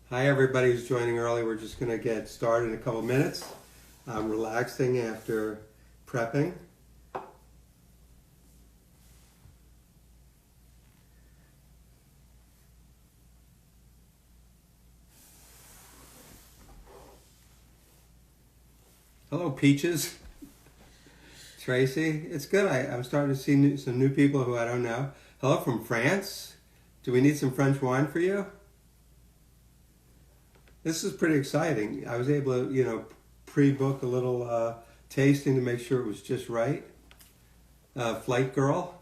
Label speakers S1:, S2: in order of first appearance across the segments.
S1: Hi, everybody who's joining early. We're just going to get started in a couple minutes. I'm relaxing after prepping. Hello, Peaches. Tracy. It's good. I'm starting to see some new people who I don't know. Hello from France. Do we need some French wine for you? This is pretty exciting. I was able to, pre-book a little tasting to make sure it was just right. Flight Girl.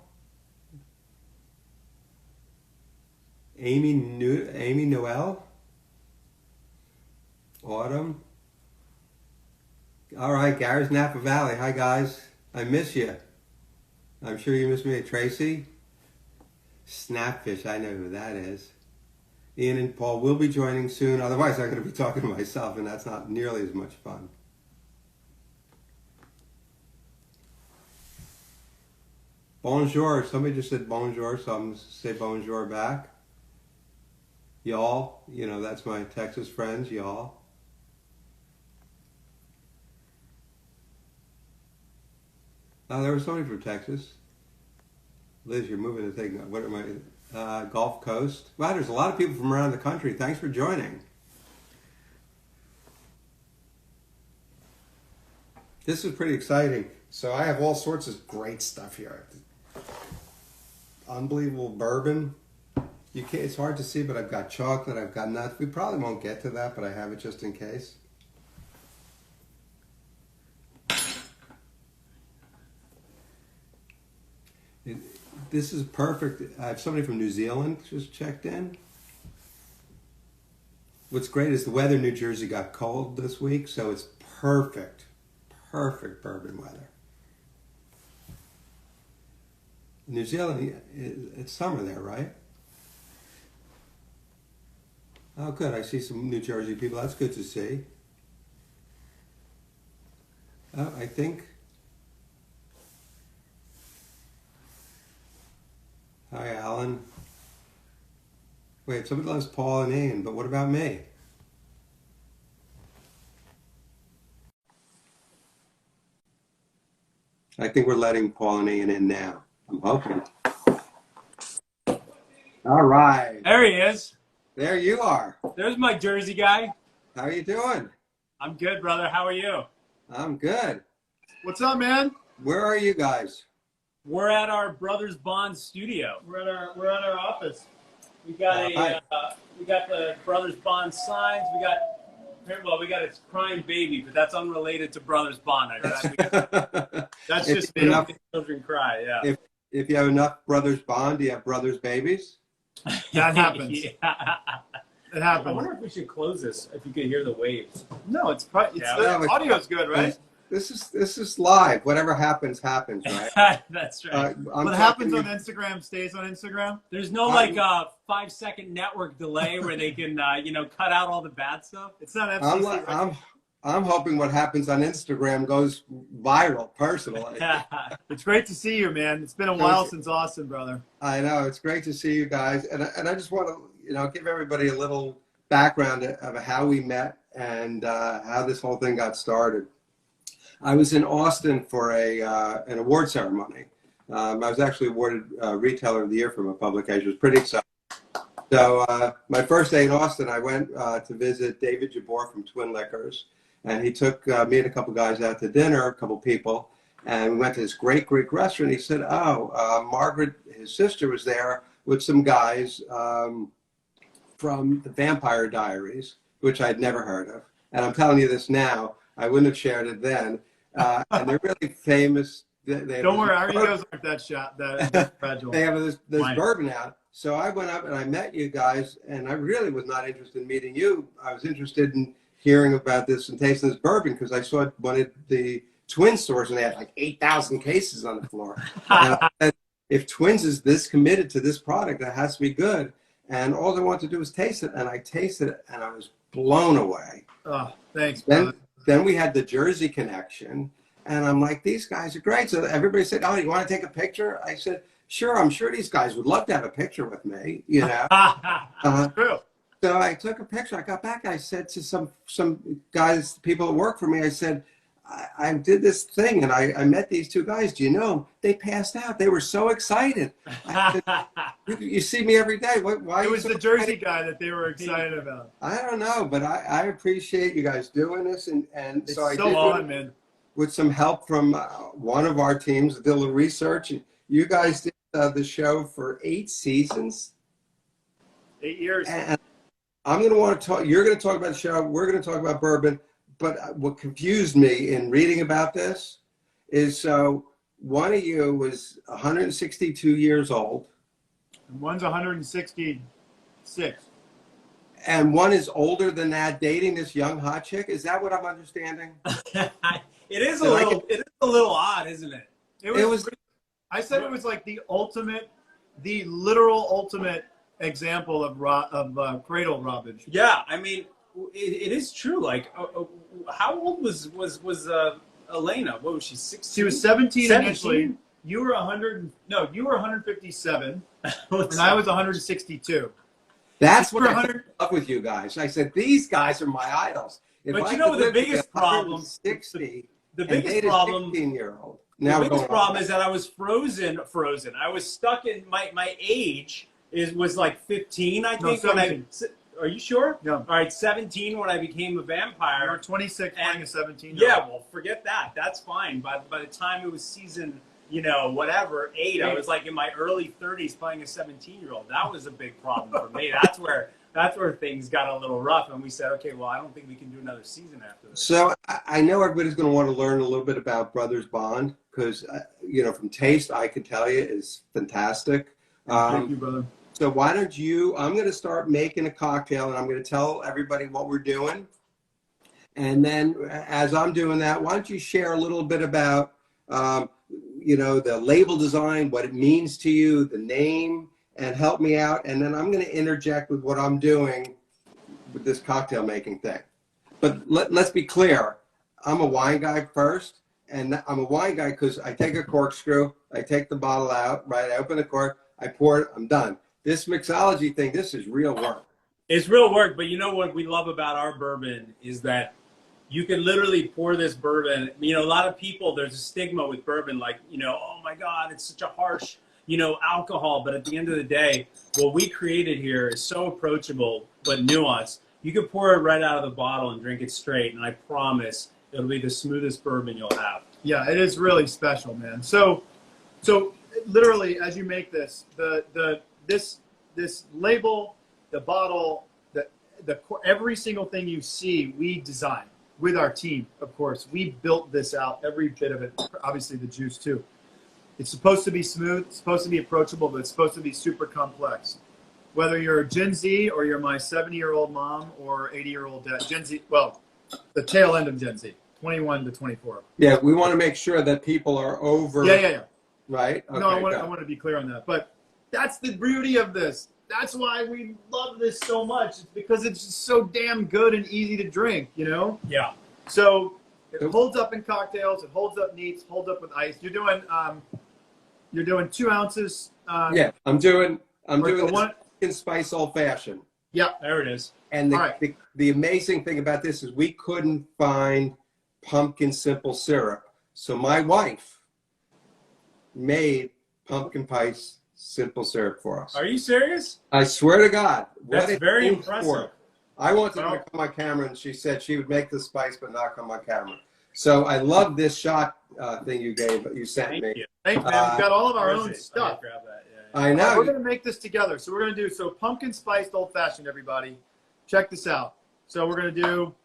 S1: Amy Noel. Autumn. All right, Gary's Napa Valley. Hi, guys. I miss you. I'm sure you miss me. Tracy. Snapfish. I know who that is. Ian and Paul will be joining soon. Otherwise, I'm going to be talking to myself, and that's not nearly as much fun. Bonjour. Somebody just said bonjour, so I'm going to say bonjour back. Y'all. That's my Texas friends, y'all. Oh, there was somebody from Texas. Liz, you're moving the thing. What am I? Gulf Coast. Wow, there's a lot of people from around the country. Thanks for joining. This is pretty exciting. So I have all sorts of great stuff here. Unbelievable bourbon. It's hard to see, but I've got chocolate. I've got nuts. We probably won't get to that, but I have it just in case. This is perfect. I have somebody from New Zealand just checked in. What's great is the weather in New Jersey got cold this week, so it's perfect bourbon weather. New Zealand, it's summer there, right? Oh, good. I see some New Jersey people. That's good to see. Oh, I think. Hi, Alan. Wait, somebody loves Paul and Ian, but what about me? I think we're letting Paul and Ian in now. I'm hoping. All right.
S2: There he is.
S1: There you are.
S2: There's my Jersey guy.
S1: How are you doing?
S2: I'm good, brother. How are you?
S1: I'm good.
S3: What's up, man?
S1: Where are you guys?
S2: We're at our Brothers Bond studio.
S3: We're at our office.
S2: We got
S1: Hi.
S2: we got the Brothers Bond signs. We got a crying baby, but that's unrelated to Brothers Bond. That's
S1: If
S2: just
S1: you have
S2: making children cry. Yeah.
S1: if you have enough Brothers Bond, do you have Brothers Babies?
S3: That happens.
S2: Yeah.
S3: It
S2: I
S3: happens.
S2: wonder if we should close this. If you could hear the waves.
S3: No, the
S1: it's-
S3: audio's good, right?
S1: This is live. Whatever happens, right?
S2: That's right.
S1: I'm
S3: What happens
S1: talking-
S3: on Instagram stays on Instagram.
S2: There's no 5-second network delay where they can cut out all the bad stuff.
S3: It's not FCC.
S1: I'm hoping what happens on Instagram goes viral. Personally,
S3: It's great to see you, man. It's been a while since Austin, brother.
S1: I know it's great to see you guys, and I just want to give everybody a little background of how we met and how this whole thing got started. I was in Austin for an award ceremony. I was actually awarded Retailer of the Year from a publication. It was pretty exciting. So my first day in Austin, I went to visit David Jabbour from Twin Liquors, and he took me and a couple guys out to dinner, a couple people, and we went to this great Greek restaurant. He said, Margaret, his sister, was there with some guys from the Vampire Diaries, which I'd never heard of. And I'm telling you this now, I wouldn't have shared it then. And they're really famous.
S3: Don't worry, our egos aren't that fragile.
S1: They have this bourbon out. So I went up and I met you guys, and I really was not interested in meeting you. I was interested in hearing about this and tasting this bourbon because I saw one of the Twin stores and they had like 8,000 cases on the floor. And I said, if Twins is this committed to this product, it has to be good. And all they wanted to do was taste it, and I tasted it, and I was blown away.
S3: Oh, thanks, brother.
S1: Then we had the Jersey connection, and I'm like, these guys are great. So everybody said, oh, you want to take a picture? I said, sure, I'm sure these guys would love to have a picture with me,
S3: True.
S1: So I took a picture. I got back. I said to some guys, people that work for me, I said, I did this thing and I met these two guys. Do you know them? They passed out. They were so excited. I said, you see me every day. Why?
S3: It
S1: are
S3: was
S1: you so
S3: the Jersey
S1: excited?
S3: guy that they were excited about.
S1: I don't know, but I appreciate you guys doing this. And
S3: It's
S1: so I
S3: so
S1: did
S3: fun, man.
S1: with some help from one of our teams, did a little research. You guys did the show for 8 seasons.
S3: 8 years.
S1: And I'm going to want to talk, you're going to talk about the show, we're going to talk about bourbon, but what confused me in reading about this is so one of you was 162 years old.
S3: And one's 166.
S1: And one is older than that, dating this young hot chick. Is that what I'm understanding?
S2: It is a little odd, isn't it?
S3: It was I said it was like the literal ultimate example of cradle robbage.
S2: Yeah, I mean, it is true. Like, how old was Elena? What was she? 16?
S3: She was 17
S2: 17?
S3: initially. You were 157, and I was 162.
S1: That's what
S3: We're
S1: I
S3: 100
S1: fell in love with you guys. I said, these guys are my idols. If
S2: But
S1: I
S2: you know
S1: could
S2: the
S1: live to
S2: biggest
S1: be
S2: problem-
S1: 160
S2: The
S1: and
S2: biggest
S1: date a
S2: problem.
S1: 16-year-old.
S2: The
S1: Now we're
S2: biggest
S1: going
S2: problem
S1: on.
S2: is that I was frozen. I was stuck in my age was like 15, I
S3: No,
S2: think.
S3: 17.
S2: Are you sure?
S3: No.
S2: All right, 17 when I became a
S3: You were
S2: vampire.
S3: 26 playing a 17.
S2: Yeah, well, forget that. That's fine. By the time it was season, whatever, 8, I was like in my early 30s playing a 17-year-old. That was a big problem for me. That's where things got a little rough, and we said, okay, well, I don't think we can do another season after this.
S1: So I know everybody's going to want to learn a little bit about Brothers Bond because, from taste, I can tell you is fantastic.
S3: Thank you, brother.
S1: So why don't I'm going to start making a cocktail and I'm going to tell everybody what we're doing. And then as I'm doing that, why don't you share a little bit about, the label design, what it means to you, the name, and help me out. And then I'm going to interject with what I'm doing with this cocktail making thing. But let's be clear. I'm a wine guy first. And I'm a wine guy because I take a corkscrew, I take the bottle out, right? I open the cork, I pour it, I'm done. This mixology thing, this is real work.
S2: It's real work, but you know what we love about our bourbon is that you can literally pour this bourbon. A lot of people, there's a stigma with bourbon, like, oh my God, it's such a harsh, alcohol. But at the end of the day, what we created here is so approachable, but nuanced. You can pour it right out of the bottle and drink it straight. And I promise it'll be the smoothest bourbon you'll have.
S3: Yeah, it is really special, man. So literally, as you make this, this label, the bottle, every single thing you see, we design with our team. Of course, we built this out, every bit of it. Obviously, the juice too. It's supposed to be smooth, it's supposed to be approachable, but it's supposed to be super complex. Whether you're a Gen Z or you're my 70-year-old mom or 80-year-old dad, Gen Z, well, the tail end of Gen Z, 21 to 24.
S1: Yeah, we want to make sure that people are over.
S3: Yeah.
S1: Right? Okay,
S3: No, I want to be clear on that. But that's the beauty of this. That's why we love this so much. It's because it's just so damn good and easy to drink,
S2: Yeah.
S3: So it holds up in cocktails. It holds up neats. Holds up with ice. You're doing 2 ounces.
S1: Yeah, I'm doing
S3: the
S1: this
S3: one.
S1: pumpkin spice old fashioned.
S3: Yeah.
S2: There it is.
S1: And
S3: All right.
S1: the amazing thing about this is we couldn't find pumpkin simple syrup. So my wife made pumpkin spice simple syrup for us.
S2: Are you serious?
S1: I swear to God.
S2: That's
S1: a
S2: very
S1: thing
S2: impressive.
S1: for her. I wanted her
S3: Well-
S1: to come on camera, and she said she would make the spice, but not come on camera. So I love this shot thing you sent
S2: Thank
S1: me.
S2: you.
S3: Thanks, man. We've got all of our
S2: Where is
S3: own
S2: it?
S3: stuff.
S2: Grab that. Yeah.
S1: I know.
S3: We're going to make this together. So we're going to do pumpkin spiced old fashioned, everybody. Check this out. So we're going to do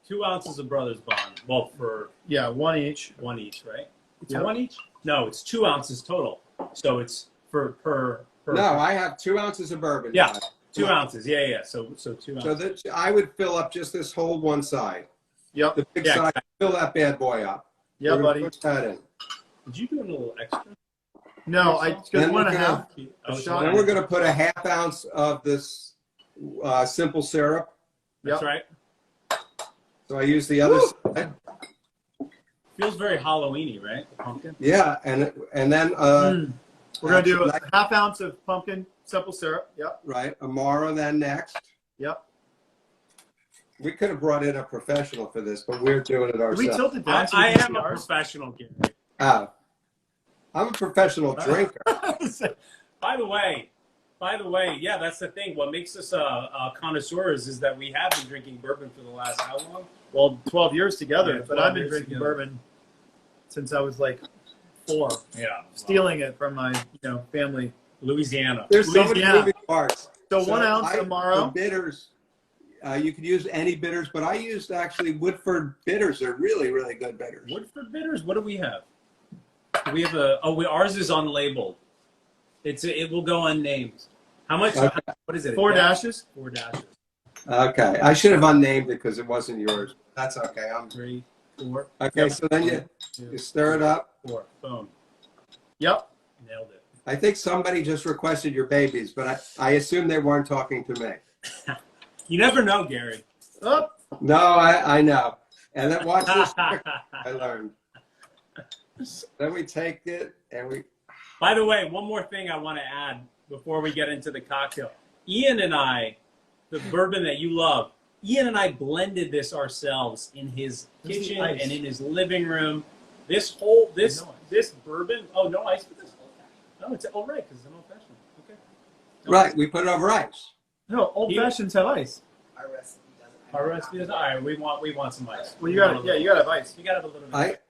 S2: 2 ounces of Brothers Bond. Well, for
S3: 1 each.
S2: 1 each, right? It's
S3: Yep.
S2: 1 each? No, it's 2 ounces total. So it's per.
S1: No, I have 2 ounces of bourbon.
S2: Yeah.
S1: guys.
S2: 2 ounces. Yeah. So 2 ounces.
S1: So that I would fill up just this whole one side.
S3: Yep.
S1: The big
S2: Yeah,
S1: side, fill that bad boy up.
S3: Yeah,
S1: We're gonna
S3: buddy.
S1: Put that in.
S2: Did you do a little extra?
S3: No, I just
S1: Then
S3: got one
S1: we're
S3: and a half.
S2: Oh,
S3: shot.
S1: Then we're going to put a half ounce of this simple syrup.
S2: That's
S3: Yep.
S2: right.
S1: So I use the other side.
S2: Feels very Halloweeny, right? The pumpkin.
S1: Yeah, and then
S3: We're going to do
S1: actually,
S3: a half ounce of pumpkin simple syrup. Yep.
S1: right, Amaro then next.
S3: Yep.
S1: We could have brought in a professional for this, but we're doing it
S3: Can we
S1: ourselves.
S3: tilt it down so
S2: I
S3: we can
S2: am
S3: see
S2: a
S3: ours?
S2: professional, Gary.
S1: I'm a professional drinker.
S2: By the way, yeah, that's the thing. What makes us connoisseurs is that we have been drinking bourbon for the last how long?
S3: Well, 12 years together,
S2: Yeah,
S3: but
S2: 12
S3: I've been
S2: years
S3: drinking
S2: together.
S3: bourbon since I was like 4,
S2: Yeah,
S3: stealing it from my family.
S2: Louisiana.
S1: There's so many
S3: Louisiana.
S1: moving parts.
S3: So 1 ounce
S1: for
S3: tomorrow.
S1: bitters, you could use any bitters, but I used actually Woodford bitters. They're really, really good bitters.
S2: Woodford bitters. What do we have? We have ours is unlabeled. It will go unnamed. How much?
S1: Okay.
S2: What is it?
S3: 4
S2: a dash?
S3: dashes.
S2: 4 dashes.
S1: Okay, I should have unnamed it because it wasn't yours. That's okay.
S2: 3, 4.
S1: Okay,
S2: Yep.
S1: so then you stir it up.
S2: 4. Boom.
S3: Yep.
S2: Nailed it.
S1: I think somebody just requested your babies, but I assume they weren't talking to me.
S2: You never know, Gary.
S3: Up.
S1: No, I know. And then watch this trick I learned. Then we take it and we.
S2: By the way, one more thing I want to add before we get into the cocktail. Ian and I, the bourbon that you love, Ian and I blended this ourselves in his
S3: This is
S2: kitchen
S3: ice.
S2: and in his living room. This bourbon. Oh, no ice for this. Oh, it's all right because it's an old fashioned. Okay.
S1: Right, we put it over ice.
S3: No, old fashions have ice.
S4: Our recipe doesn't.
S2: Our recipe is all right. We want some ice.
S3: Well, you got to. Yeah, you got to have ice.
S2: You got to have a little bit.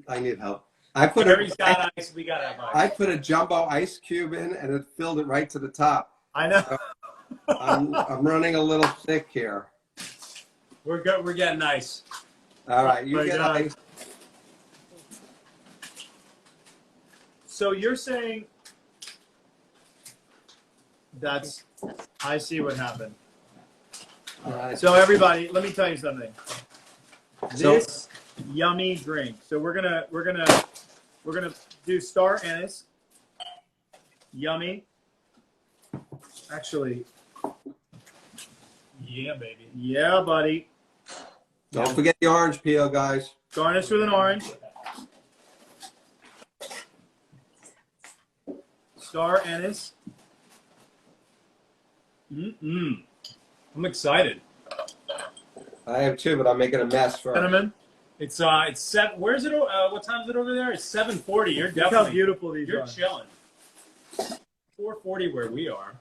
S1: I need help. I put
S2: Gary's
S1: a,
S2: got ice. We got to have
S1: I
S2: ice.
S1: put a jumbo ice cube in and it filled it right to the top.
S3: I know.
S1: I'm running a little thick here.
S2: We're good. We're getting ice.
S1: All right, you
S3: My
S1: get
S3: God.
S1: ice.
S3: So you're saying that's. I see what happened.
S1: All right.
S3: So everybody, let me tell you something.
S1: So-
S3: This yummy drink. So we're gonna do star anise. Yummy. Actually,
S2: Yeah, baby.
S3: yeah, buddy.
S1: Don't forget the orange peel, guys.
S3: Garnish with an orange. Star anise.
S2: I'm excited.
S1: I have two, but I'm making a mess first.
S3: Cinnamon.
S2: It's 7. Where's it? What time is it over there? It's 7:40. You're
S3: Look how
S2: definitely
S3: beautiful these
S2: you're
S3: are.
S2: chilling. 4:40 where we are.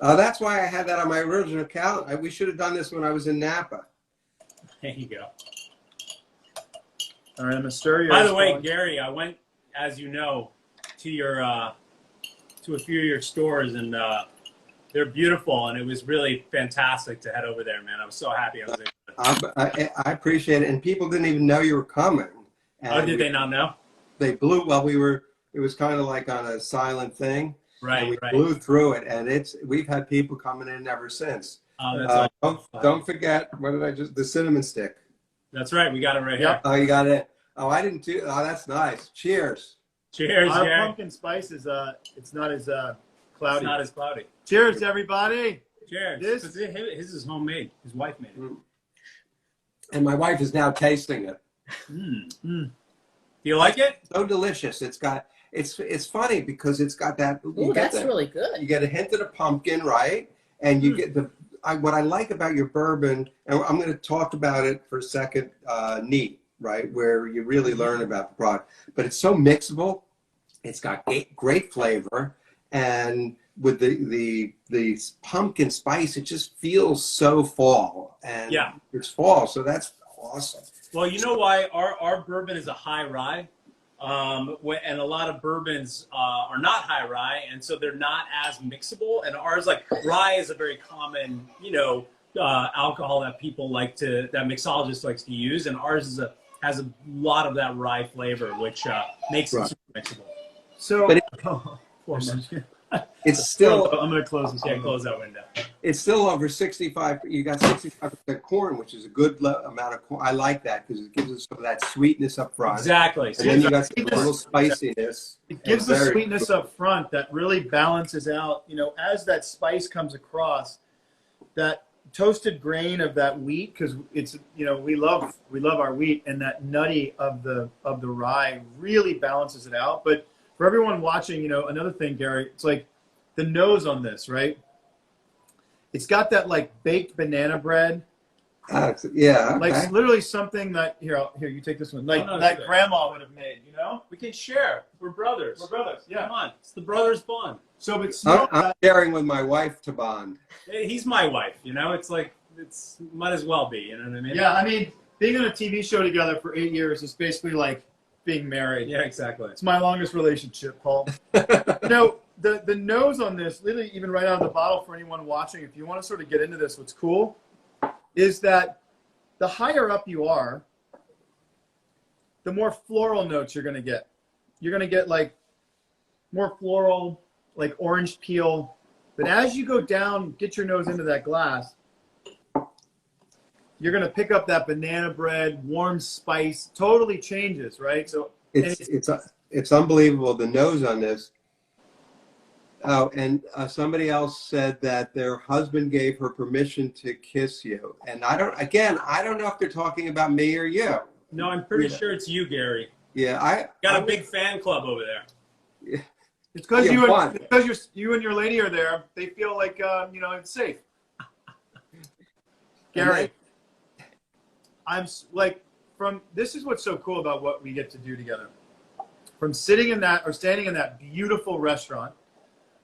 S1: That's why I had that on my original calendar. We should have done this when I was in Napa.
S2: There you go.
S3: All right, I'm gonna stir yours.
S2: By the way, Gary, I went, as you know, to your to a few of your stores, and they're beautiful, and it was really fantastic to head over there, man. I was so happy I was able to.
S1: I appreciate it, and people didn't even know you were coming. And
S2: Oh, did they not know?
S1: They blew. Well, it was kind of like on a silent thing, and
S2: Right,
S1: we
S2: right.
S1: blew through it, and we've had people coming in ever since.
S2: Oh, that's awesome.
S1: Don't forget, what did I just? The cinnamon stick.
S2: That's right. We got it right
S3: Yep.
S1: Oh, you got it. Oh, I didn't do. Oh, that's nice. Cheers.
S2: here. Cheers,
S3: our
S2: Gary.
S3: pumpkin spice is it's not as
S2: It's
S3: cloudy.
S2: not as cloudy.
S3: Cheers, everybody.
S2: Cheers.
S3: This-
S2: 'Cause his is homemade. His wife made it.
S1: And my wife is now tasting it.
S2: Do you like it?
S1: So delicious. It's funny because it's got that.
S4: Ooh, that's really good.
S1: You get a hint of the pumpkin, right? And you get what I like about your bourbon, and I'm going to talk about it for a second, neat, right? Where you really learn about the product. But it's so mixable. It's got great flavor. And with the pumpkin spice, it just feels so fall. And
S2: Yeah.
S1: it's fall, so that's awesome.
S2: Well, you know why our bourbon is a high rye, and a lot of bourbons are not high rye, and so they're not as mixable. And ours, like rye, is a very common, alcohol that people that mixologist likes to use, and ours has a lot of that rye flavor, which makes it
S1: Right.
S2: super mixable.
S3: So,
S1: But
S3: poor man.
S1: It's still
S3: I'm gonna close this.
S2: Yeah, close that window.
S1: It's still over 65. You got 65% corn, which is a good amount of corn. I like that because it gives us some of that sweetness up front.
S2: Exactly.
S1: And then you got some little spiciness.
S3: It gives the
S1: Very-
S3: sweetness up front that really balances out. As that spice comes across, that toasted grain of that wheat, because it's we love our wheat, and that nutty of the rye really balances it out. But for everyone watching, another thing, Gary, it's like the nose on this, right? It's got that like baked banana bread,
S1: Yeah.
S3: like
S1: Okay.
S3: literally something that here you take this one, like
S2: Oh, no,
S3: that
S2: sure.
S3: grandma would have made. You know,
S2: We can share. We're brothers.
S3: we're brothers. Yeah.
S2: Come on. It's the brothers bond.
S3: So it's small.
S1: I'm sharing with my wife to bond.
S2: Hey, he's my wife, you know? It's like, it's might as well be, you know what I mean?
S3: Yeah, I mean, being on a TV show together for 8 years is basically like being married.
S2: Yeah, exactly.
S3: It's my longest relationship, Paul. You know, the nose on this, literally even right out of the bottle for anyone watching, if you want to sort of get into this, what's cool is that the higher up you are, the more floral notes you're going to get. You're going to get like more floral, like orange peel. But as you go down, get your nose into that glass, you're going to pick up that banana bread, warm spice, totally changes, right? So
S1: It's unbelievable, the nose on this. Oh, and somebody else said that their husband gave her permission to kiss you. And I don't know if they're talking about me or you.
S2: No, I'm pretty
S1: Yeah.
S2: sure it's you, Gary.
S1: Yeah,
S2: Got a big fan club over there.
S3: it's because
S1: Yeah,
S3: you and your lady are there. They feel like you know, it's safe. Gary, this is what's so cool about what we get to do together. From sitting in that or standing in that beautiful restaurant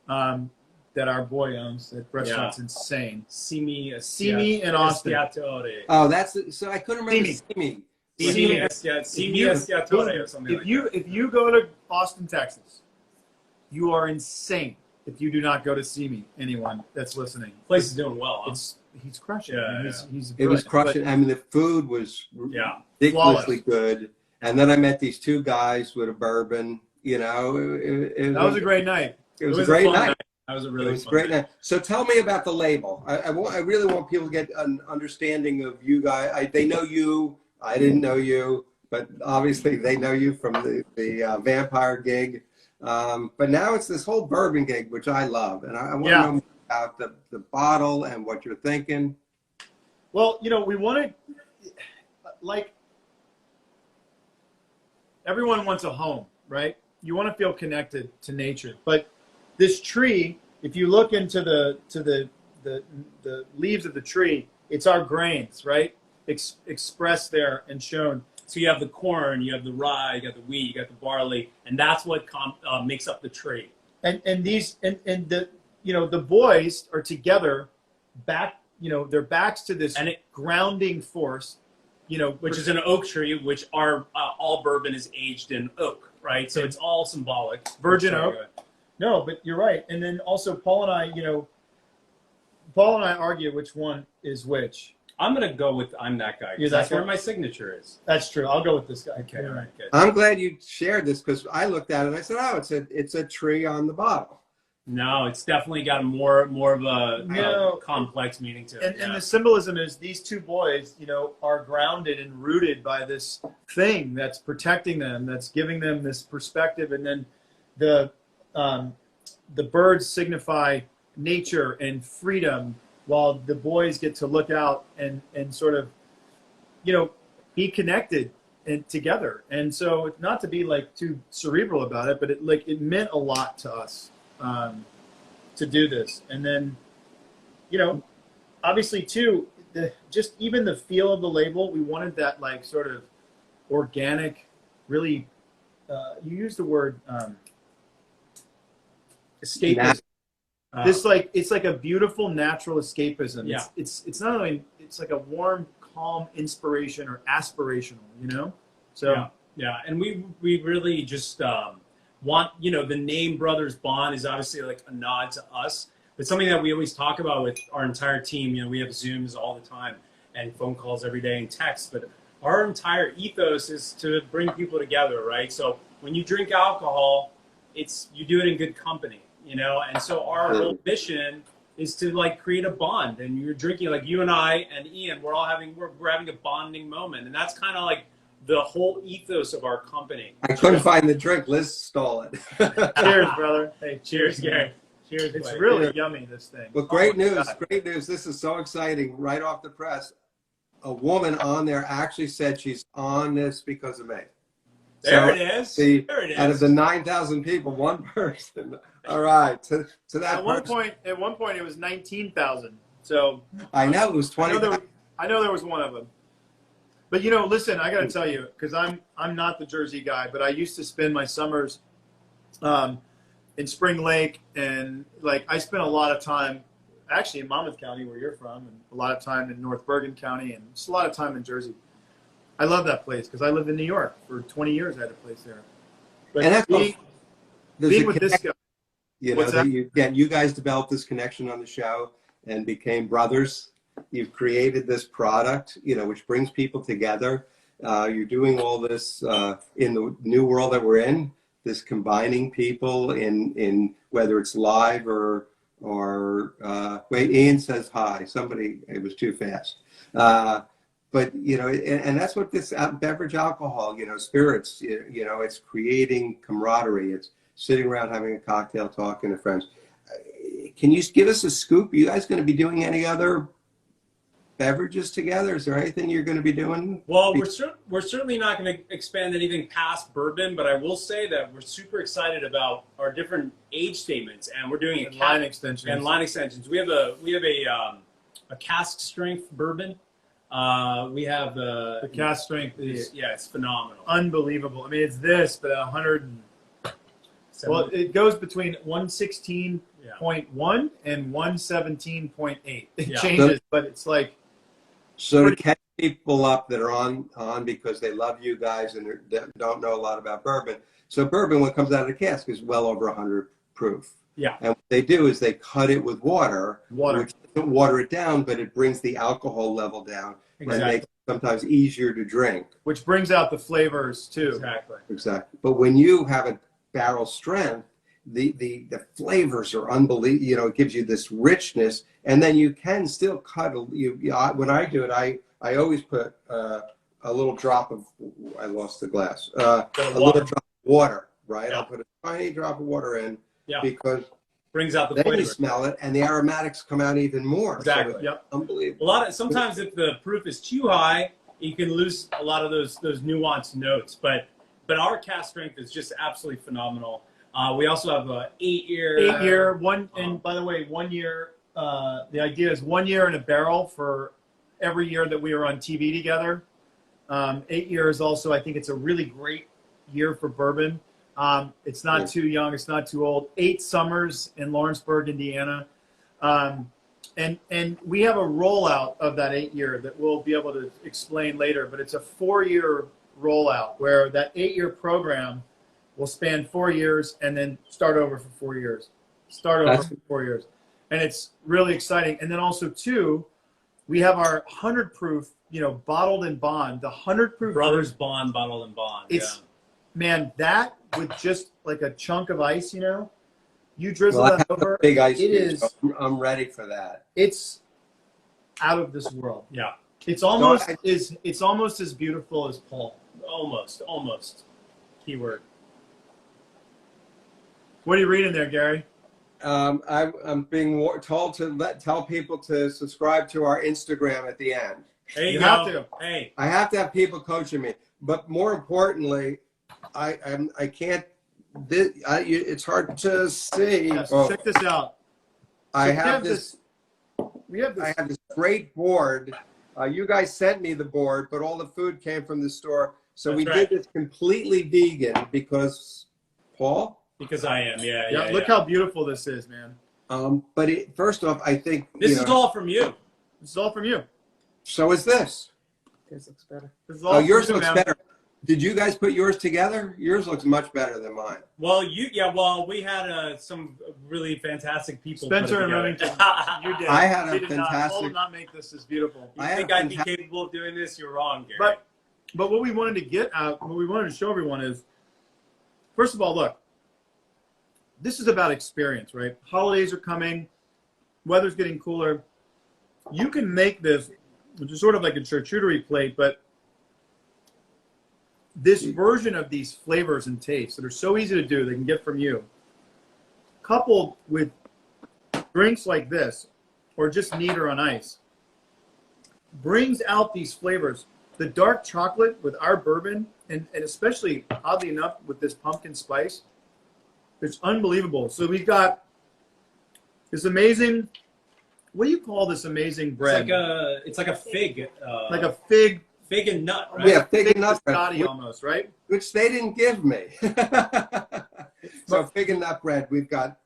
S3: that our boy owns. That restaurant's insane.
S2: Simi
S3: in Austin.
S2: Estiatore.
S1: Oh, so I couldn't remember
S3: Simi.
S1: Simi.
S2: Simi Estiatore or something like that.
S3: If you go to Austin, Texas, you are insane if you do not go to Simi. Anyone that's listening,
S2: Place is doing well, huh?
S3: he's crushing.
S2: Yeah,
S3: it. He's
S1: It was
S3: brilliant.
S1: crushing. I mean, the food was
S2: Yeah.
S1: ridiculously good. And then I met these two guys with a bourbon. You know,
S3: That was a great night.
S1: it was a great
S2: fun
S1: night.
S2: That was a
S1: It
S2: really
S1: was a
S2: fun
S1: great
S2: night.
S1: night. So tell me about the label. I really want people to get an understanding of you guys. They know you. I didn't know you, but obviously they know you from the vampire gig. But now it's this whole bourbon gig, which I love. And I want to know more about the bottle and what you're thinking.
S3: Well, you know, we wanted, like, everyone wants a home, right? You want to feel connected to nature. But this tree, if you look into the leaves of the tree, it's our grains, right? Expressed there and shown.
S2: So you have the corn, you have the rye, you got the wheat, you got the barley, and that's what makes up the tree.
S3: And the you know, the boys are together, their backs to this grounding force, you know,
S2: Which is an oak tree, which all bourbon is aged in oak, right? So it's all symbolic.
S3: Virgin
S2: Sorry,
S3: oak.
S2: go ahead.
S3: No, but you're right. And then also Paul and I argue which one is which.
S2: I'm going to go with I'm that guy. 'Cause
S3: You're
S2: that's
S3: that guy?
S2: where my signature is.
S3: That's true. I'll go with this guy.
S2: Okay, all right, good.
S1: I'm glad you shared this because I looked at it and I said, oh, it's a tree on the bottle.
S2: No, it's definitely got more of a
S3: No.
S2: complex meaning to it.
S3: And the symbolism is these two boys, you know, are grounded and rooted by this thing that's protecting them, that's giving them this perspective. And then the birds signify nature and freedom, while the boys get to look out and sort of, you know, be connected and together. And so, not to be like too cerebral about it, but it meant a lot to us to do this. And then, you know, obviously too, just even the feel of the label, we wanted that like sort of organic, really. You used the word escapism. This it's like a beautiful natural escapism.
S2: Yeah.
S3: It's not only, it's like a warm, calm inspiration or aspirational, you know? So
S2: yeah. And we really just want, you know, the name Brothers Bond is obviously like a nod to us, but something that we always talk about with our entire team. You know, we have Zooms all the time and phone calls every day and texts, but our entire ethos is to bring people together, right? So when you drink alcohol, you do it in good company. You know, and so our whole mission is to like create a bond. And you're drinking, like you and I and Ian, we're having a bonding moment, and that's kind of like the whole ethos of our company.
S1: I couldn't find the drink. Liz stole it.
S3: cheers, brother. Hey,
S2: Cheers, Gary. Cheers.
S3: It's
S2: Blake.
S3: really yummy, this thing.
S1: Well, great
S3: my
S1: news.
S3: God.
S1: Great news. This is so exciting. Right off the press, a woman on there actually said she's on this because of me.
S2: There it is.
S1: See,
S2: There it is.
S1: out of the 9,000 people, one person. All right. To that
S3: At one
S1: person.
S3: point, it was 19,000. So
S1: I know it was
S3: I
S1: 20.
S3: know there was one of them. But listen, I got to tell you, because I'm not the Jersey guy, but I used to spend my summers in Spring Lake, and like I spent a lot of time actually in Monmouth County, where you're from, and a lot of time in North Bergen County, and just a lot of time in Jersey. I love that place because I lived in New York for 20 years. I had a place there. But
S1: And that's
S3: being with this guy, What's that?
S1: You guys developed this connection on the show and became brothers. You've created this product, which brings people together. You're doing all this in the new world that we're in, this combining people in whether it's live or wait, Ian says hi. Somebody, it was too fast. But, and that's what this beverage alcohol, spirits, it's creating camaraderie. It's sitting around having a cocktail, talking to friends. Can you give us a scoop? Are you guys going to be doing any other beverages together? Is there anything you're going to be doing?
S2: Well, we're certainly not going to expand anything past bourbon, but I will say that we're super excited about our different age statements, and we're doing
S3: line extensions.
S2: And line extensions. We have a cask strength bourbon. We have
S3: The cask strength is
S2: it's phenomenal.
S3: unbelievable. I mean, it's this, but 100. Well, it goes between 116.1 and 117.8. It
S2: Yeah.
S3: changes, but it's like
S1: So to catch people up that are on because they love you guys and they don't know a lot about bourbon. So bourbon, when it comes out of the cask, is well over 100 proof.
S2: Yeah.
S1: And what they do is they cut it with water. Which doesn't water it down, but it brings the alcohol level down and makes it sometimes easier to drink.
S3: which brings out the flavors too.
S1: Exactly. But when you have a barrel strength, the flavors are unbelievable. It gives you this richness, and then you can still cut. When I do it, I always put a little drop of. I lost the glass. A little drop of water, right?
S2: Yeah.
S1: I'll put a tiny drop of water in because
S2: brings out the
S1: then
S2: flavor.
S1: you smell it, and the aromatics come out even more.
S2: Exactly.
S1: So
S3: Yep.
S1: Unbelievable.
S2: Sometimes if the proof is too high, you can lose a lot of those nuanced notes. But our cask strength is just absolutely phenomenal. We also have a 8-year.
S3: And by the way, 1 year. The idea is 1 year in a barrel for every year that we are on TV together. 8 years also. I think it's a really great year for bourbon. It's not too young. It's not too old. 8 summers in Lawrenceburg, Indiana. And we have a rollout of that 8 year that we'll be able to explain later, but it's a 4-year rollout where that 8-year program will span 4 years and then start over for 4 years. And it's really exciting. And then also too, we have our 100 proof, bottled in bond, the 100 proof
S2: Brothers Bond, bottled in bond.
S3: Man, that with just like a chunk of ice, you drizzle
S1: Well,
S3: that over.
S1: Big ice
S3: It
S1: cube,
S3: is.
S1: so I'm ready for that.
S3: It's out of this world.
S2: Yeah.
S3: It's almost it's almost as beautiful as Paul.
S2: Almost. Keyword.
S3: What are you reading there, Gary?
S1: I'm being told to tell people to subscribe to our Instagram at the end.
S2: There you
S3: have
S2: go.
S3: to.
S2: Hey.
S1: I have to have people coaching me, but more importantly, I can't. It's hard to see.
S3: Yes, check this out.
S1: I
S3: So
S1: have this.
S3: We have this.
S1: I have this great board. You guys sent me the board, but all the food came from the store. So
S2: That's
S1: we
S2: right.
S1: did this completely vegan because Paul.
S2: Because I am.
S3: Look how beautiful this is, man.
S1: But first off, I think
S2: This is all from you.
S3: This is all from you.
S1: So is this.
S4: Yours looks better.
S3: This is all
S1: Oh,
S3: from
S1: yours
S3: you,
S1: looks
S3: man.
S1: better. Did you guys put yours together? Yours looks much better than mine.
S2: Well, we had some really fantastic people.
S3: Spencer
S2: put
S3: and
S2: it
S3: Remington,
S2: together.
S3: you did.
S1: I had a
S3: She did not. Paul
S1: fantastic-
S3: did not make this as beautiful.
S2: You
S1: I
S2: think
S1: had a
S2: I'd be
S1: fantastic-
S2: capable of doing this? You're wrong, Gary.
S3: But what we wanted to get out, what we wanted to show everyone is, first of all, look, this is about experience, right? Holidays are coming, weather's getting cooler. You can make this, which is sort of like a charcuterie plate, but this version of these flavors and tastes that are so easy to do, they can get from you, coupled with drinks like this, or just neater on ice, brings out these flavors. The dark chocolate with our bourbon, and especially, oddly enough, with this pumpkin spice, it's unbelievable. So we've got this amazing what do you call this amazing
S2: It's
S3: bread?
S2: like a fig.
S3: Like a fig,
S2: fig and nut, right?
S1: Yeah, fig and nut bread,
S3: biscotti almost, right?
S1: which they didn't give me. So fig and nut bread, we've got.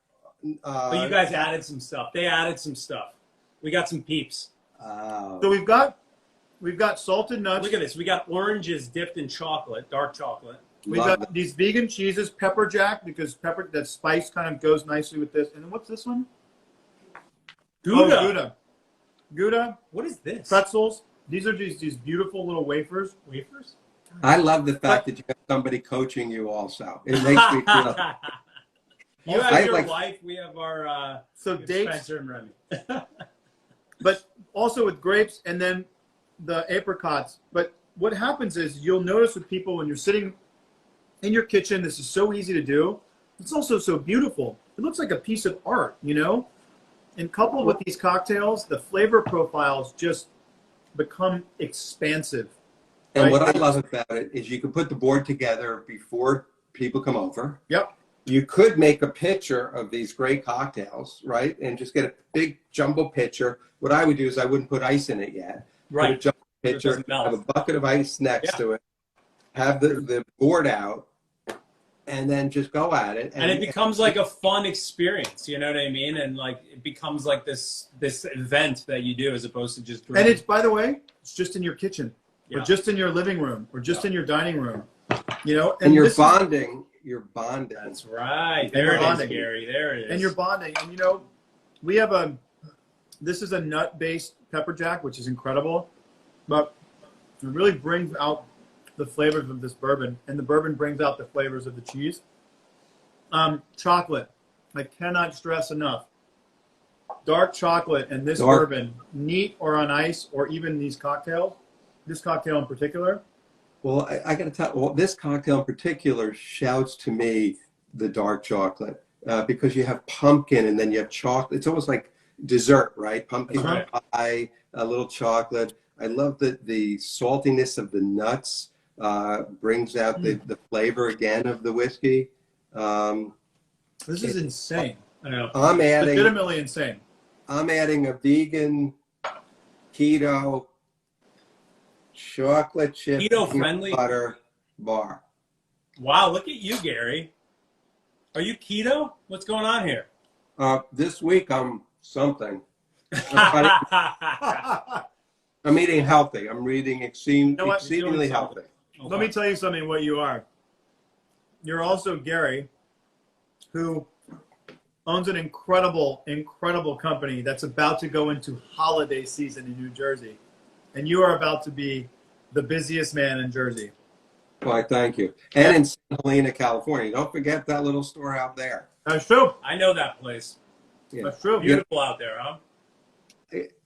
S2: But you guys added some stuff. They added some stuff. We got some peeps.
S3: So we've got salted nuts.
S2: Look at this. We got oranges dipped in chocolate, dark chocolate.
S3: We've
S1: Love
S3: got these vegan cheeses, pepper jack, because that spice kind of goes nicely with this. And then what's this one?
S2: Gouda.
S3: Oh, Gouda. Gouda,
S2: What is this?
S3: pretzels. These are these beautiful little wafers.
S2: Wafers?
S1: I love the fact that you have somebody coaching you also. It makes me feel.
S2: You have
S1: I
S2: your
S1: like-
S2: wife. We have our
S3: So dates,
S2: Spencer and Remy.
S3: but also with grapes and then the apricots. But what happens is you'll notice with people when you're sitting in your kitchen, this is so easy to do. It's also so beautiful. It looks like a piece of art, you know? And coupled with these cocktails, the flavor profiles just become expansive.
S1: And
S3: Right.
S1: what I love about it is you can put the board together before people come over.
S3: Yep.
S1: You could make a pitcher of these great cocktails, right? And just get a big jumbo pitcher. What I would do is I wouldn't put ice in it yet. Put a
S2: Right.
S1: jumbo
S2: it
S1: pitcher,
S2: doesn't melt.
S1: have a bucket of ice next
S2: Yeah.
S1: to it, have the board out, and then just go at it.
S2: And it becomes like a fun experience, you know what I mean? And like it becomes like this event that you do as opposed to just
S3: And
S2: drinking.
S3: it's, by the way, it's just in your kitchen or
S2: Yeah.
S3: just in your living room or just in your dining room, you know?
S1: and you're
S3: this is-
S1: bonding. You're bonding.
S2: That's right. There it is,
S3: bonding.
S2: Gary. There it is.
S3: and you're bonding. And you know, this is a nut-based pepper jack, which is incredible, but it really brings out the flavors of this bourbon, and the bourbon brings out the flavors of the cheese. Chocolate, I cannot stress enough. Dark chocolate and this
S1: Dark.
S3: bourbon, neat or on ice, or even these cocktails, this cocktail in particular.
S1: Well, I got to tell. Well, this cocktail in particular shouts to me the dark chocolate because you have pumpkin and then you have chocolate. It's almost like dessert, right? Pumpkin
S2: That's
S1: pie, a little chocolate. I love the saltiness of the nuts. Brings out the flavor again of the whiskey.
S3: This is insane.
S2: I know.
S1: I'm adding
S3: Legitimately insane.
S1: a vegan keto chocolate chip
S2: Keto
S1: peanut
S2: friendly?
S1: butter bar.
S2: Wow, look at you, Gary. Are you keto? What's going on here?
S1: This week I'm something. I'm eating healthy. I'm eating
S3: know what?
S1: exceedingly
S3: You're doing
S1: healthy.
S3: Let me tell you something what you are. You're also Gary, who owns an incredible, incredible company that's about to go into holiday season in New Jersey. And you are about to be the busiest man in Jersey.
S1: Why, thank you. And in St. Helena, California. Don't forget that little store out there.
S3: That's true.
S2: I know that place.
S1: Yeah.
S3: That's true.
S2: Beautiful out there, huh?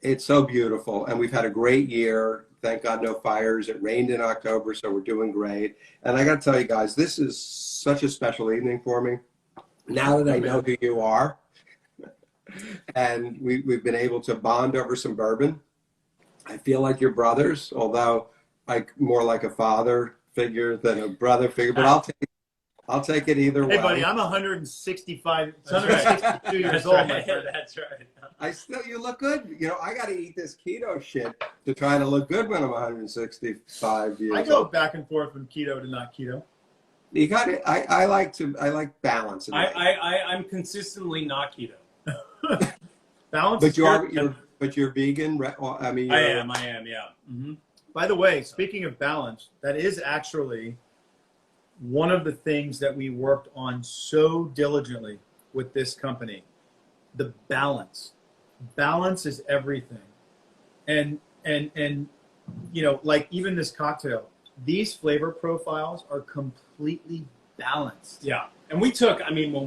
S1: It's so beautiful. And we've had a great year. Thank God no fires. It rained in October, so we're doing great. And I got to tell you guys, this is such a special evening for me. Now that I know who you are, and we've been able to bond over some bourbon, I feel like you're brothers, although more like a father figure than a brother figure. But I'll take it either way.
S3: Hey, buddy, I'm 165,
S2: That's right.
S3: 162 years
S2: That's
S3: old, my
S2: right.
S3: friend.
S2: That's right.
S1: You look good. You know, I got to eat this keto shit to try to look good when I'm 165 years
S3: I go
S1: old.
S3: back and forth from keto to not keto.
S1: You got it. I like balance. In life.
S2: I'm consistently not keto.
S3: Balance
S1: But
S3: is
S1: you're
S3: good.
S1: vegan. I mean,
S2: I am, yeah. Mm-hmm.
S3: By the way, speaking of balance, that is actually one of the things that we worked on so diligently with this company. The balance. Balance is everything. And you know, like even this cocktail, these flavor profiles are completely balanced.
S2: Yeah. And when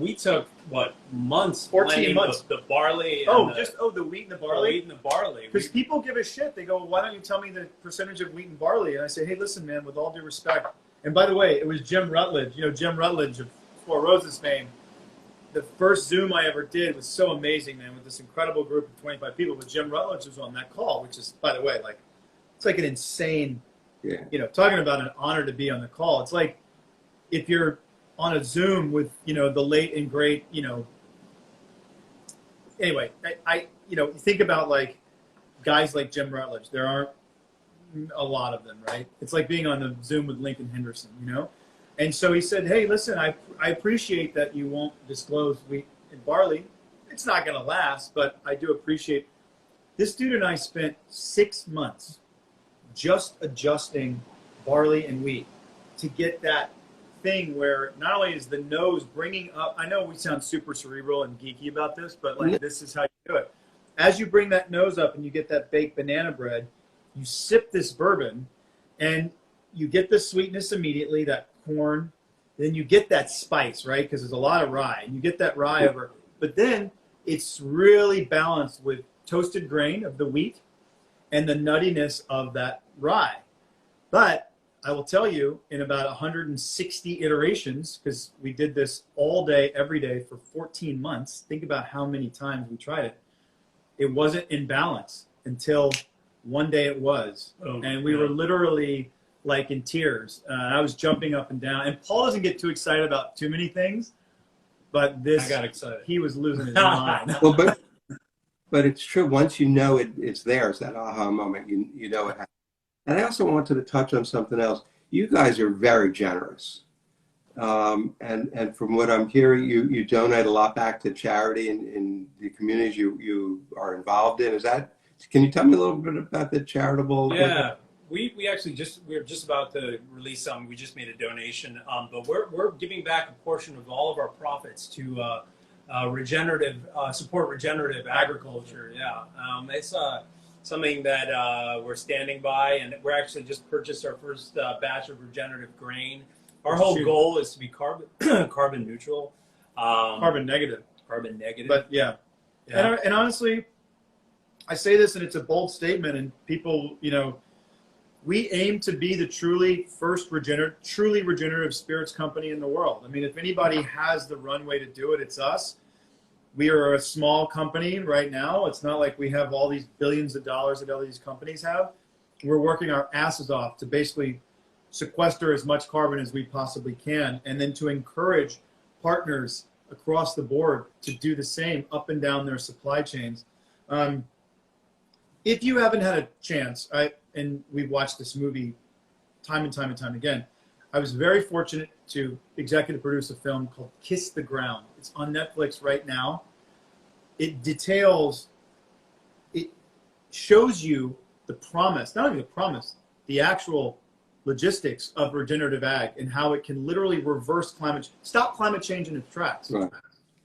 S2: we took, what, months?
S3: 14
S2: blending
S3: months.
S2: The barley.
S3: Oh,
S2: and
S3: the wheat and the
S2: the
S3: barley.
S2: wheat and the barley.
S3: Because people give a shit. They go, well, why don't you tell me the percentage of wheat and barley? And I say, hey, listen, man, with all due respect. And by the way, it was Jim Rutledge. You know, Jim Rutledge of Four Roses fame. The first Zoom I ever did was so amazing, man, with this incredible group of 25 people. But Jim Rutledge was on that call, which is, by the way, like, it's like an insane,
S1: Yeah.
S3: you know, talking about an honor to be on the call. It's like if you're on a Zoom with, you know, the late and great, you know, anyway, I you know, think about like guys like Jim Rutledge. There aren't a lot of them, right? It's like being on the Zoom with Lincoln Henderson, you know? And so he said, hey, listen, I appreciate that you won't disclose wheat and barley. It's not going to last, but I do appreciate. This dude and I spent 6 months just adjusting barley and wheat to get that thing where not only is the nose bringing up, I know we sound super cerebral and geeky about this, but like this is how you do it. As you bring that nose up and you get that baked banana bread, you sip this bourbon and you get the sweetness immediately, that corn, then you get that spice, right? Because there's a lot of rye and you get that rye over, but then it's really balanced with toasted grain of the wheat and the nuttiness of that rye. But I will tell you, in about 160 iterations, because we did this all day, every day for 14 months, think about how many times we tried it. It wasn't in balance until one day it was. And we were literally like in tears. I was jumping up and down. And Paul doesn't get too excited about too many things, but this,
S2: I got excited.
S3: He was losing his mind.
S1: Well, but it's true. Once you know it's there, it's that aha moment. You know it happened. And I also wanted to touch on something else. You guys are very generous. And from what I'm hearing, you donate a lot back to charity in the communities you are involved in. Can you tell me a little bit about the charitable?
S2: Yeah, we actually we're just about to release something. We just made a donation, but we're giving back a portion of all of our profits to support regenerative agriculture. Yeah, it's something that we're standing by, and we're actually just purchased our first batch of regenerative grain. Our whole goal is to be carbon neutral,
S3: Carbon negative.
S2: Carbon negative.
S3: But yeah. And honestly, I say this, and it's a bold statement, and people, you know, we aim to be the truly regenerative spirits company in the world. I mean, if anybody has the runway to do it, it's us. We are a small company right now. It's not like we have all these billions of dollars that all these companies have. We're working our asses off to basically sequester as much carbon as we possibly can, and then to encourage partners across the board to do the same up and down their supply chains. If you haven't had a chance, and we've watched this movie time and time and time again, I was very fortunate to executive produce a film called Kiss the Ground. It's on Netflix right now. It shows you the promise, not only the promise, the actual logistics of regenerative ag and how it can literally stop climate change in its tracks.
S1: Right.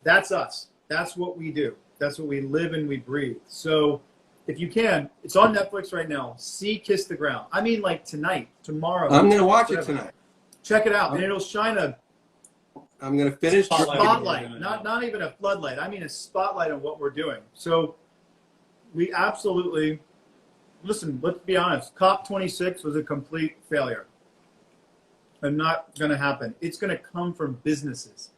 S3: That's us. That's what we do. That's what we live and we breathe. So if you can, it's on Netflix right now. See Kiss the Ground. I mean, like tonight, tomorrow.
S1: I'm going to watch it tonight.
S3: Check it out, and it'll shine a
S1: I'm going to finish.
S3: spotlight, not even a floodlight. I mean a spotlight on what we're doing. So we absolutely, listen, let's be honest, COP26 was a complete failure. And not going to happen. It's going to come from businesses.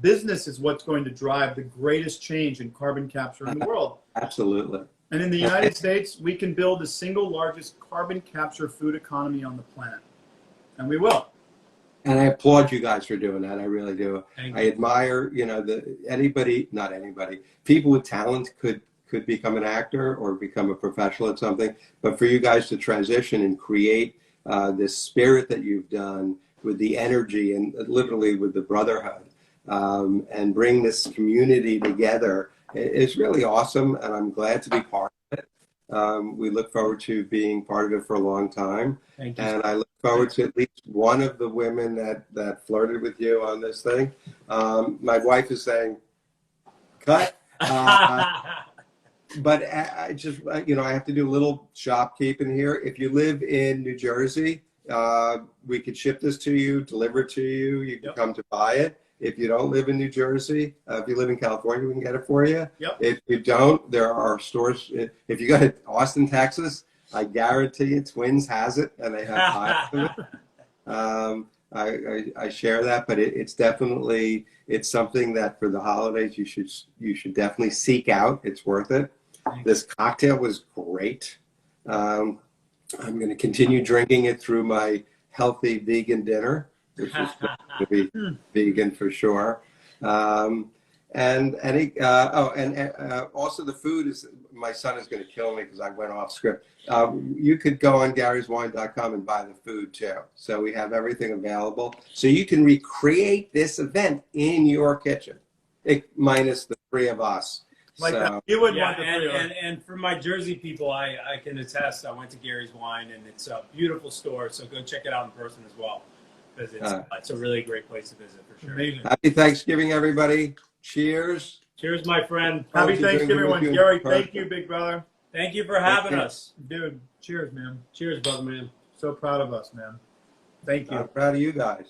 S3: Business is what's going to drive the greatest change in carbon capture in the world.
S1: Absolutely.
S3: And in the United States, we can build the single largest carbon capture food economy on the planet. And we will.
S1: And I applaud you guys for doing that. I really do.
S2: Thank
S1: I
S2: you.
S1: admire, not anybody, people with talent could become an actor or become a professional at something. But for you guys to transition and create this spirit that you've done with the energy and literally with the brotherhood and bring this community together is really awesome. And I'm glad to be part of it. We look forward to being part of it for a long time.
S2: Thank you.
S1: And I look forward to at least one of the women that flirted with you on this thing. My wife is saying, cut. But I just, I have to do a little shopkeeping here. If you live in New Jersey, we could ship this to you, deliver it to you. You can come to buy it. If you don't live in New Jersey, if you live in California, we can get it for you.
S3: Yep.
S1: If you don't, there are stores. If you go to Austin, Texas, I guarantee you Twins has it, and they have pies of it. I share that, but it's definitely, it's something that for the holidays you should definitely seek out. It's worth it. This cocktail was great. I'm going to continue drinking it through my healthy vegan dinner, which is going to be vegan for sure. And And also the food is. My son is going to kill me because I went off script. You could go on Gary'sWine.com and buy the food too. So we have everything available. So you can recreate this event in your kitchen, minus the three of us.
S3: Like
S1: So,
S3: that. You would
S2: Yeah,
S3: want the three of us.
S2: and for my Jersey people, I can attest. I went to Gary's Wine, and it's a beautiful store. So go check it out in person as well, because it's a really great place to visit for sure.
S3: Amazing.
S1: happy Thanksgiving, everybody. Cheers.
S2: Cheers, my friend.
S3: Happy
S1: Hope you're doing
S3: Thanksgiving,
S1: good
S3: everyone.
S1: with you.
S3: Gary, thank you, big brother.
S2: Thank you for having
S1: you.
S2: us.
S3: Dude, cheers, man.
S2: Cheers, brother man.
S3: So proud of us, man. Thank you.
S1: I'm proud of you guys.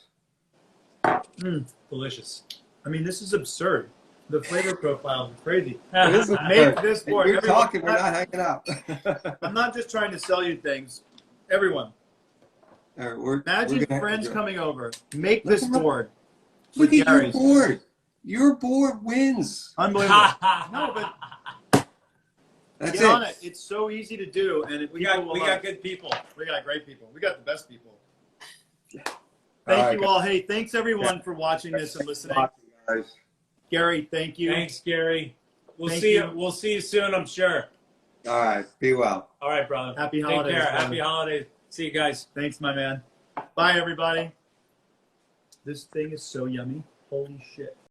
S2: Delicious.
S3: I mean, this is absurd. The flavor profile is crazy.
S1: This is
S3: Make
S1: good.
S3: this
S1: If
S3: work.
S1: you're
S3: Everyone,
S1: talking, we're not hanging out.
S3: I'm not just trying to sell you things. Everyone,
S1: All right, we're
S3: imagine
S1: gonna-
S3: friends coming over. Make
S1: Look
S3: this
S1: at-
S3: board.
S1: Look
S3: with
S1: at your
S3: Gary's.
S1: board. Your board wins.
S3: Unbelievable. No, but
S1: That's
S3: get on
S1: it.
S3: it. It's so easy to do, and
S2: we
S3: people
S2: got
S3: will
S2: we
S3: love
S2: got
S3: it.
S2: good people.
S3: We got great people. We got the best people.
S1: All
S3: Thank
S1: right,
S3: you all. Hey, thanks everyone for watching this and listening.
S1: guys.
S3: Gary, thank you.
S2: Thanks, Gary. We'll
S3: Thank
S2: see
S3: you.
S2: you. We'll see you soon, I'm sure.
S1: All right. Be well.
S2: All right, brother.
S3: Happy
S2: Take
S3: holidays,
S2: care.
S3: brother.
S2: Happy holidays. See you guys.
S3: Thanks, my man. Bye, everybody. This thing is so yummy. Holy shit.